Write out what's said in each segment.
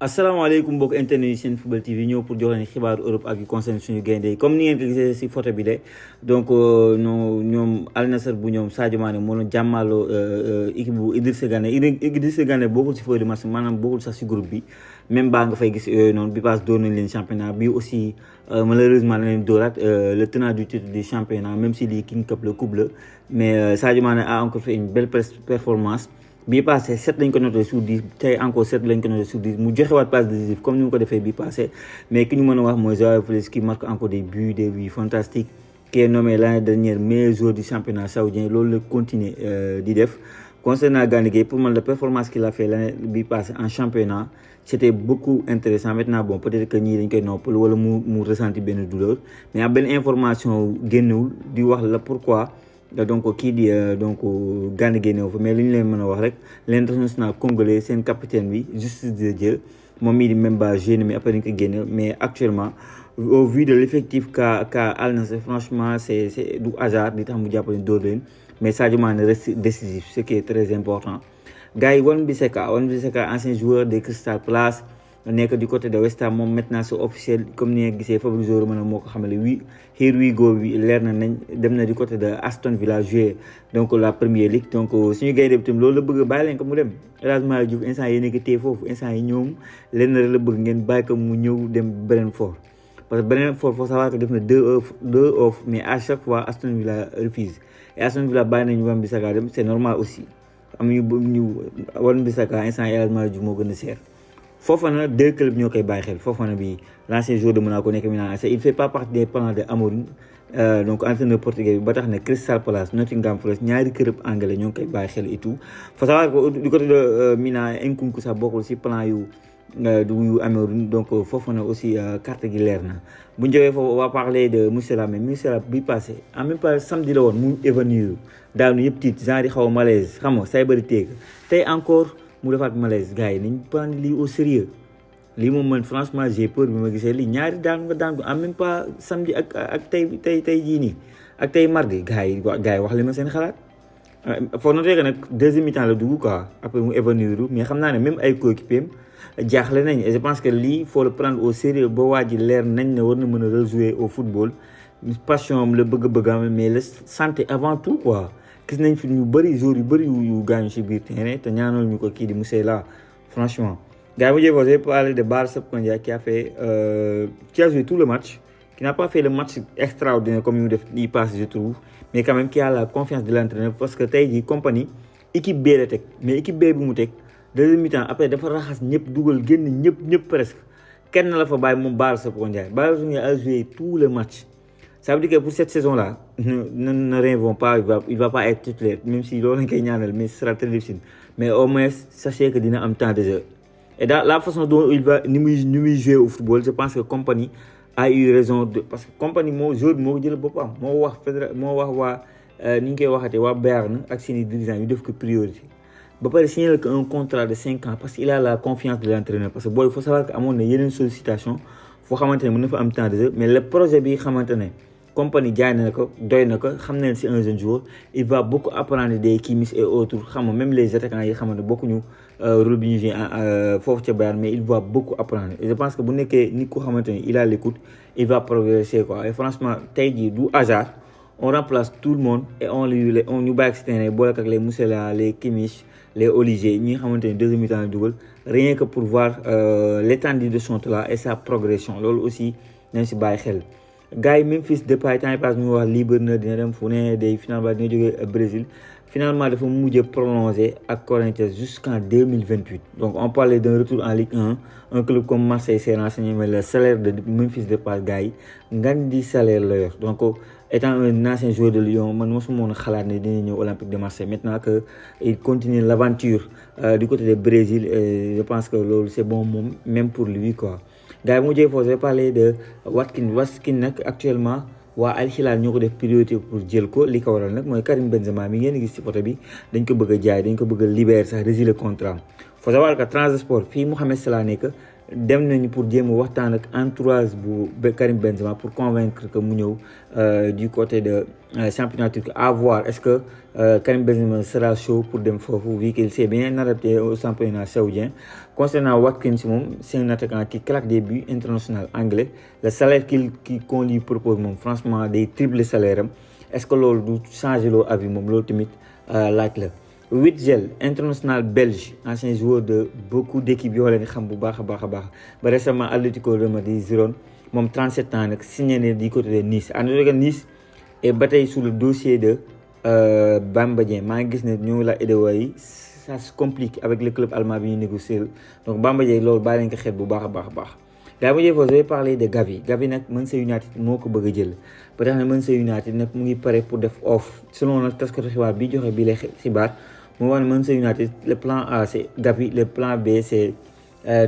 asalaamaaleykum mbokk internet yi seen football TV ñëw pour jox leen xibaaru Europe ak yu concerne suñu gaynde comme ni ngeen ko gisee si photo bi de donc ñoom Al Nassr bu ñoom Sadio Mané moo doon jàmmaloo équipe bu Idrissa Gana bokkul si feuille de match maanaam bokkul sax si groupe bi même baa nga fay gis yooyu noonu bi passe doon nañ leen championnat bi aussi malheureusement la leen dóoraat le tenant du titre du championnat même si lii King Cup la coupe la mais Sadio Mané a encore fait une belle performance. bii passé 7 lañ ko noté sur 10 tey encore 7 lañ ko noté sur 10 mu joxewaat passe décisive comme ni mu ko defee bii passé mais ki ñu mën a wax mooy Joao Félix qui marque encore des buts fantastiques qui est nommé l'année dernière meilleur joueur du championnat saoudien loolu la continuer di def. Concernant Gana Gueye pour moi la performance qu'il a fait l'année bii passé en championnat c'était beaucoup intéressant maintenant bon peut-être que ñii dañ koy noppal wala mu ressenti benn douleur mais am benn information génnewul di wax la pourquoi. Donc kii di donc Gana Gueye fa mais li ñu leen mën a wax rek l'international congolais seen capitaine bi Justice de Dieu moom mii di même ba jeune mais après dañ ko génne mais actuellement au vu de l'effectif qu'a Al Nassr franchement c'est du hasard di tax mu jàppale dóor leen mais Sadio Mané reste décisif ce qui est très important. Gars yi Wan-Bissaka ancien joueur de Crystal Palace nekk du côté de West Ham moom maintenant c'est officiel comme ni nga gisee Fabrizio Romano moo ko xamale here we go bi leer na nañ dem na du côté de Aston Villa jouer donc la Premier League donc suñu gaynde bi tam loolu la bëgg bàyyi leen ko mu dem El Hadji Malick Diouf instant yi nekk téye foofu instant yi ñoom leen rek la bëgg ngeen bàyyi ko mu ñëw dem Brentford parce que Brentford faut savoir que def na deux offres mais à chaque fois Aston Villa refuse et Aston Villa bàyyi nañu Wan-Bissaka dem c'est normal aussi am ñu Wan-Bissaka instant yi El Hadji Malick Diouf moo gën a cher Fofana deux clubs ñoo koy bàyyi xel Fofana bi l'ancien joueur de Monaco nekk Milan AC il fait pas partie des plans de Amorim donc entraîneur portugais bi ba tax ne Crystal Palace Nottingham Forest ñaari club anglais ñoo ngi koy bàyyi xel et tout faut savoir que du côté de Milan Nkunku sax bokkul si plan yu Amorim donc Fofana aussi carte gi leer na bu ñu jógee foofu on va parler de Musiala mais Musiala bi passé en même pas samedi la woon mu évanouir daanu yëpp tiit genre yi xaw a malaise xam nga say bëri teeg tey encore mu defaat malaise gars yi nañ prendre lii au sérieux lii moom man franchement j'ai peur bi ma gisee lii ñaari daan nga daan ko en même pas samedi ak tey jii nii ak tey mardi gars yi wax li ma seen xalaat faut noter que nag deuxième mi-temps la dugg quoi après mu évanouir mais xam naa ne même ay coéquipiers jaaxle nañ et je pense que lii faut le prendre au sérieux ba waa ji leer nañ ne war na mën a rejouer au football passion am la bëgg-bëggam mais la santé avant tout quoi gis nañ fi ñu bëri jours yu bëri yu gaañu si biir terrain te ñaanal ñu ko kii di Musiala franchement. gars yi mu jëfoo j'ai parlé de Bara Sapkondia qui a joué tout le match qui n'a pas fait le match extraordinaire comme ñu def yi passe je trouve mais quand même qui a la confiance de l'entraîneur parce que tey jii compagnie équipe B la teg mais équipe B bi mu teg deuxième mi-temps après dafa raxas ñëpp dugal génn ñëpp presque kenn la fa bàyyi moom Bara Sapkondia a joué tout le match. Ça veut dire que pour cette saison-là, ne rêvons pas, il va pas être titulaire, même si l'on est ñaanal, mais ce sera très difficile. Mais au moins, sachez que dina am temps de jeu. Et dans la façon dont il va nous jouer au football, je pense que Kompany a eu raison parce que Kompany moo joueur moo jël boppam moo wax waa ni ñu koy waxatee waa Bayern ak seeni dirigeants yu def ko priorité. ba pare signé un contrat de 5 ans parce qu'il a la confiance de l'entraîneur parce que il faut savoir que amoon na yeneen sollicitation foo xamante ne mën na fa am temps de jeu mais le projet bi xamante ne Kompany jaay na ko doy na ko xam nañ c'est un jeune joueur il va beaucoup apprendre des Kimmich et autres xam nga même les attaquants yi xamante bokkuñu rôle bi ñu joué foofu ca Bayern mais il va beaucoup apprendre et je pense que bu nekkee nit ku xamante ne il a l'écoute il va progresser quoi et franchement tey jii du hasard on remplace tout le monde et on ñu bàyyi si terrain boole ak les Musiala les Kimmich les Olivier ñi nga xamante ne deuxième mi-temps dugal rien que pour voir l'étendue de son talent et sa progression loolu aussi nañ si bàyyi xel. gars yi Memphis Depay temps yi passe ñu wax libre na dina dem fu ne day finalement dina jógee Brésil finalement dafa mujjee prolongé ak Corinthians jusqu'en 2028 donc on parlait d'un retour en Ligue 1 un club comme Marseille s'est renseigné mais le salaire de Memphis Depay gars yi ngan di salaire la yor donc étant un ancien joueur de Lyon man mosuma woon xalaat ne dina ñëw Olympique de Marseille maintenant que il continue l'aventure du côté du Brésil je pense que loolu c'est bon moom même pour lui quoi. gars yi mu jëlee foofu je vais parler de Watkins nag actuellement waa Al Hilal ñoo ko def priorité pour jël ko li ko waral nag mooy Karim Benzema mi ngeen gis ci photo bi dañ ko bëgg a jaay dañ ko bëgg a libérer sax résilier contrat faut savoir que Trabzonspor fii Mohamed Salah nekk dem nañu pour jéem a waxtaan ak entourage bu Karim Benzema pour convaincre que mu ñëw du côté de championnat turc, à voir est-ce que Karim Benzema sera chaud pour dem foofu vu qu'il s'est bien adapté au championnat saoudien. Concernant Watkins, c'est un attaquant qui claque des buts international anglais. Le salaire qu'on lui propose, franchement, des triples salaires. Est-ce que l'on doit changer l'avis, l'autre tamit laaj la. Witzel, international belge, ancien joueur de beaucoup d'équipes yoo leen xam bu baax a baax. Ba récemment Atlético de Madrid Girona, moom 37 ans nag signé du côté de Nice. En tout cas Nice est bataille sous le dossier de Bamba Dieng. maa ngi gis ne ñoo la Edewa yi ça se complique avec le club allemand bi ñu négocier. Donc Bamba Dieng loolu bàyyi leen ko xeet bu baax a baax. Daa ma je vais parler de Gavi. Gavi nag Manchester United moo ko bëgg a jël ba tax na Manchester United nag mu ngi pare pour def offre selon nag taskatu xibaar bi joxe bi la xibaar. Mu wax ne Manchester United le plan A c'est Gavi, le plan B c'est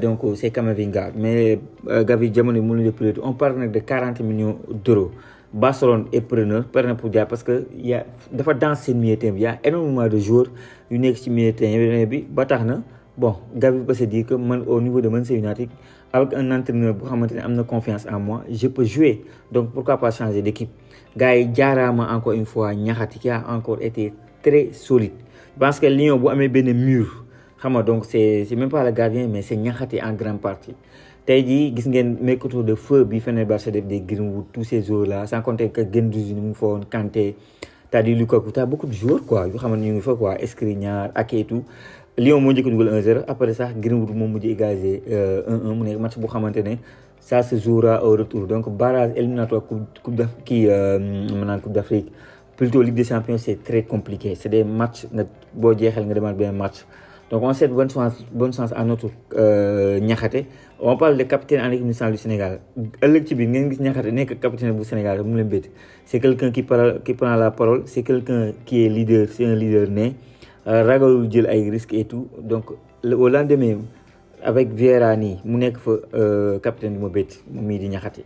donc c'est Camavinga, mais Gavi jamono mënu de plus on parle de 40 millions d'euros. Barcelone est preneur pour dire parce que il y a dafa dans ce milieu terrain il y a énormément de joueurs yu nekk ci milieu terrain bi ba tax na bon Gavi peut se dire que man au niveau de Manchester United avec un entraîneur bu xamante ne am na confiance en moi je peux jouer, donc pourquoi pas changer d'équipe. Gars yi jaaraama encore une fois Niakhaté qui a encore été très solide. Parce que Lyon bu amee benn mur xam nga donc c'est même pas le gardien mais c'est Niakhaté en grande partie. Tey jii gis ngeen mercato de feu bi Fenerbahçe def des Greenwood tous ces joueurs là sans compter que Guendouzi mu ngi fa woon Kanté t'as dit Lukaku t'as beaucoup de joueurs quoi yoo xam ne ñu ngi fa quoi Skriniar ak et tout. Lyon moo njëkk a dugal 1-0 après ça Greenwood moom mujj égaliser 1-1 mu nekk match bu xamante ne ça se jouera au retour, donc barrage éliminatoire coupe d'Afrique plutôt Ligue des Champions, c'est très compliqué. C'est des matchs, bon jeexal nga demaat benn match. Donc on souhaite bonne chance à notre Niakhaté. On parle de capitaine en équipe nationale du Sénégal. Ëllëg ci biir ngeen gis Niakhaté nekk capitaine bu Sénégal mu leen bett. C'est quelqu'un qui prend la parole, c'est quelqu'un qui est leader, c'est un leader né. Ragalul jël ay risques et tout. Donc au lendemain avec Vieira nii mu nekk fa capitaine bu ma bett moom mii di Niakhaté.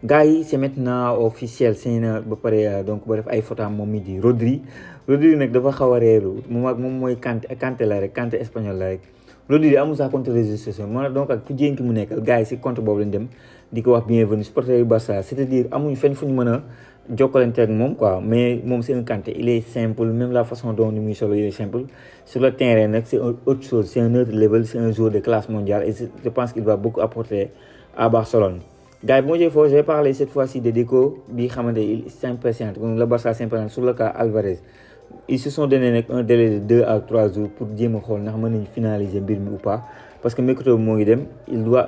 Gars yi c'est maintenant officiel c'est na ba pare donc ba def ay photo moom mi di Rodri nag dafa xaw a reeru moom mooy Kanté la rek Kanté espagnol la rek. Rodri amul sax compte réseaux sociaux moo donc ak ku jéem ki mu nekkal gars yi si compte boobu lañ dem di ko wax bienvenue supporter yu Barça, c'est-à-dire amuñu fenn fu ñu mën a jokkalante ak moom quoi, mais moom c'est un Kanté, il est simple, même la façon dont ni muy solo il est simple. Sur le terrain nag c'est autre chose, c'est un autre level, c'est un joueur de classe mondiale et je pense qu'il va beaucoup apporter à Barcelone. Gars yi je vais parler cette fois-ci de Deco bi xamante il s'impatiente comme le Barça s'impatiente sur le cas Alvarez. Ils se sont donné un délai de 2 à 3 jours pour jéem a xool ndax mën nañu finaliser mbir mi ou pas, parce que mercato moo ngi dem il doit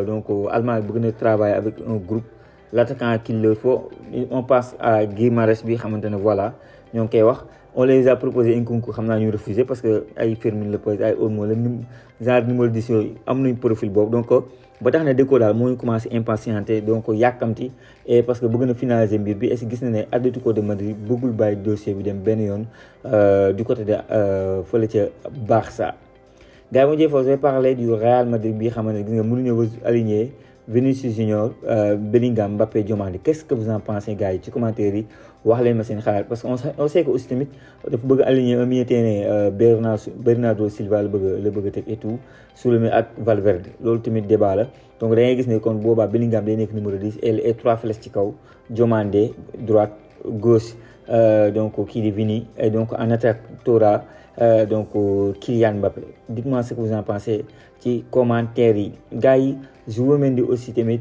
donc Allemagne bëgg na travailler avec un groupe l'attaquant qu'il leur faut. On passe à Guimarães bi xamante ne voilà ñoo ngi koy wax on les a proposé Nkunku xam naa ñu refusé parce que ay Fermin Lopez ay Olmo la genre numéro 10 yooyu am nañ profil boobu, donc ba tax na Deco daal moo ñu commencé impatienté donc yàkkamti et parce que bëgg na finaliser mbir bi et gis na ne Atlético de Madrid bëggul bàyyi dossier bi dem benn yoon du côté de fële ca Barça. Gars yi je vais parler du Real Madrid bi xamante ne gis nga mënuñu aligner Vinicius Junior, Bellingham, Mbappé, Diomande. Qu'est-ce que vous en pensez gars yi ci commentaire yi wax leen ma seen xalaat, parce que on sait que aussi tamit dafa bëgg aligner un milieu terrain Bernardo Silva la bëgg a teg et tout sur le milieu ak Valverde, loolu tamit débat la. Donc da ngay gis ne kon boobaa Bellingham day nekk numéro 10 et 3 flèches ci kaw Diomande droite gauche donc kii di Vini et donc en attaque Tora donc Kylian Mbappé. Dites-moi ce que vous en pensez ci commentaire yi gars yi. Zubimendi aussi tamit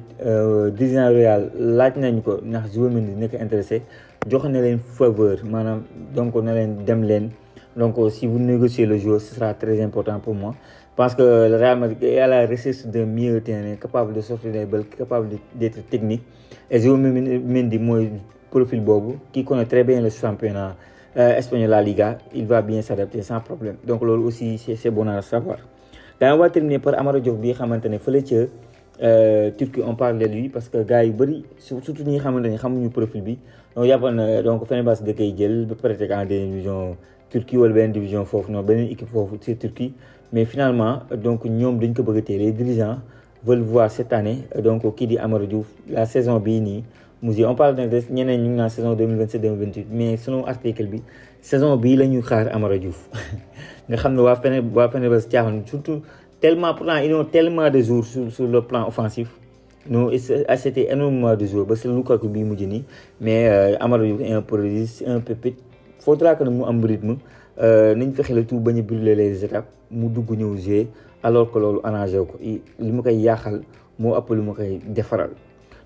dirigeant Real laaj nañ ko ndax Zubimendi nekk intéressé jox na leen faveur maanaam donc na leen dem leen, donc si vous négociez le joueur ce sera très important pour moi parce que le Real Madrid est à la recherche d'un milieu de terrain capable de sortir des balles, capable d'être technique et Zubimendi mooy profil boobu qui connaît très bien le championnat espagnol, la Liga, il va bien s'adapter sans problème, donc loolu aussi c'est bon à savoir. On va terminer par Amara Diop bi xamante ne fële ca Turquie on parle de lui parce que gars yu bëri surtout ñi xamante ne xamuñu profil bi donc yàppoon na donc Fenerbahçe da koy jël ba pare teg en deuxième division Turquie wala beneen division foofu noonu beneen équipe foofu c'est Turquie, mais finalement donc ñoom dañ ko bëgg a téye. Les dirigeants veulent voir cette année donc kii di Amara Diouf la saison bii nii musée on parle de ñeneen ñu ngi naan saison 2027-2028 mais selon article bi saison bii la ñuy xaar Amara Diouf nga xam ne waa Fenerbahçe caaxaan surtout tellement pourtant ils ont tellement de jours sur le plan offensif nous acheté énormément de jours ba c'est Lukaku bi mujj nii mais Amara Diouf est un prodige un pépite faudra que mu am rythme nañ fexe le tout bañ a brûler les étapes mu dugg ñëw jouer alors que loolu arrangé ko li ma koy yaaxal moo ëpp lu ma koy defaral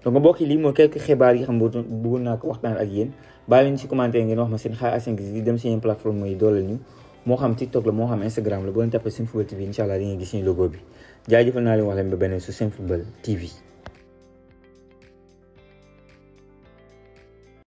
donc mbokk yi lii mooy quelques xibaar yi xam nga bëggoon naa ko waxtaan ak yéen bàyyi leen ci commentaire ngeen wax ma seen xaar A5 yi dem si yeneen plateforme yi dooleel ñu moo xam TikTok la moo xam Instagram la boo leen tapé Senfootball TV incha allah di ngeen gis suñu logo bi jaajëfal naa leen wax leen ba beneen su Senfootball TV